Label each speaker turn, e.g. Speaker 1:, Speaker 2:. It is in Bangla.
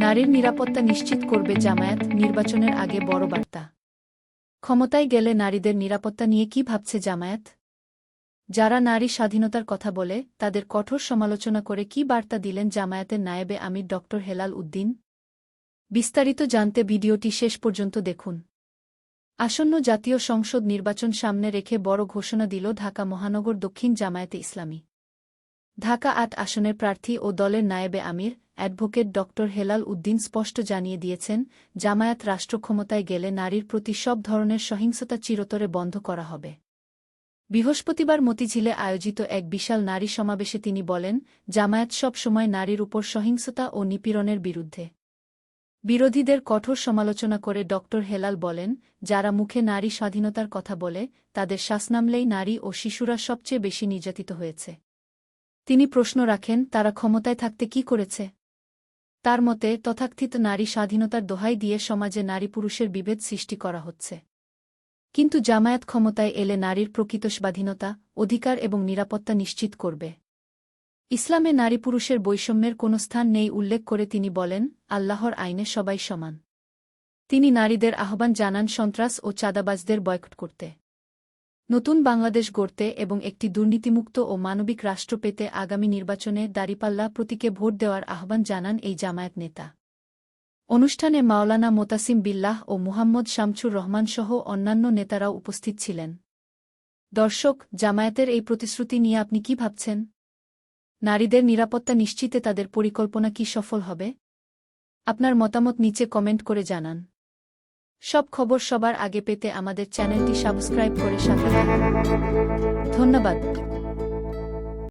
Speaker 1: নারীর নিরাপত্তা নিশ্চিত করবে জামায়াত, নির্বাচনের আগে বড় বার্তা। ক্ষমতায় গেলে নারীদের নিরাপত্তা নিয়ে কি ভাবছে জামায়াত? যারা নারী স্বাধীনতার কথা বলে তাদের কঠোর সমালোচনা করে কি বার্তা দিলেন জামায়াতের নায়েবে আমির ড. হেলাল উদ্দিন? বিস্তারিত জানতে ভিডিওটি শেষ পর্যন্ত দেখুন। আসন্ন জাতীয় সংসদ নির্বাচন সামনে রেখে বড় ঘোষণা দিল ঢাকা মহানগর দক্ষিণ জামায়াতে ইসলামী। ঢাকা ৮ আসনের প্রার্থী ও দলের নায়েবে আমির অ্যাডভোকেট ড. হেলাল উদ্দিন স্পষ্ট জানিয়ে দিয়েছেন, জামায়াত রাষ্ট্রক্ষমতায় গেলে নারীর প্রতি সব ধরনের সহিংসতা চিরতরে বন্ধ করা হবে। বৃহস্পতিবার মতিঝিলে আয়োজিত এক বিশাল নারী সমাবেশে তিনি বলেন, জামায়াত সব সময় নারীর উপর সহিংসতা ও নিপীড়নের বিরুদ্ধে। বিরোধীদের কঠোর সমালোচনা করে ড. হেলাল বলেন, যারা মুখে নারী স্বাধীনতার কথা বলে তাদের শ্বাস নামলেই নারী ও শিশুরা সবচেয়ে বেশি নির্যাতিত হয়েছে। তিনি প্রশ্ন রাখেন, তারা ক্ষমতায় থাকতে কি করেছে? তার মতে, তথাকথিত নারী স্বাধীনতার দোহাই দিয়ে সমাজে নারী পুরুষের বিভেদ সৃষ্টি করা হচ্ছে। কিন্তু জামায়াত ক্ষমতায় এলে নারীর প্রকৃত স্বাধীনতা, অধিকার এবং নিরাপত্তা নিশ্চিত করবে। ইসলামে নারী পুরুষের বৈষম্যের কোনো স্থান নেই উল্লেখ করে তিনি বলেন, আল্লাহর আইনে সবাই সমান। তিনি নারীদের আহ্বান জানান সন্ত্রাস ও চাঁদাবাজদের বয়কট করতে, নতুন বাংলাদেশ গড়তে এবং একটি দুর্নীতিমুক্ত ও মানবিক রাষ্ট্র পেতে আগামী নির্বাচনে দাঁড়িপাল্লা প্রতীকে ভোট দেওয়ার আহ্বান জানান এই জামায়াত নেতা। অনুষ্ঠানে মাওলানা মোতাসিম বিল্লাহ ও মুহাম্মদ শামছুর রহমান সহ অন্যান্য নেতারাও উপস্থিত ছিলেন। দর্শক, জামায়াতের এই প্রতিশ্রুতি নিয়ে আপনি কি ভাবছেন? নারীদের নিরাপত্তা নিশ্চিতে তাদের পরিকল্পনা কি সফল হবে? আপনার মতামত নিচে কমেন্ট করে জানান। সব খবর সবার আগে পেতে আমাদের চ্যানেলটি সাবস্ক্রাইব করে সাথে থাকুন। ধন্যবাদ।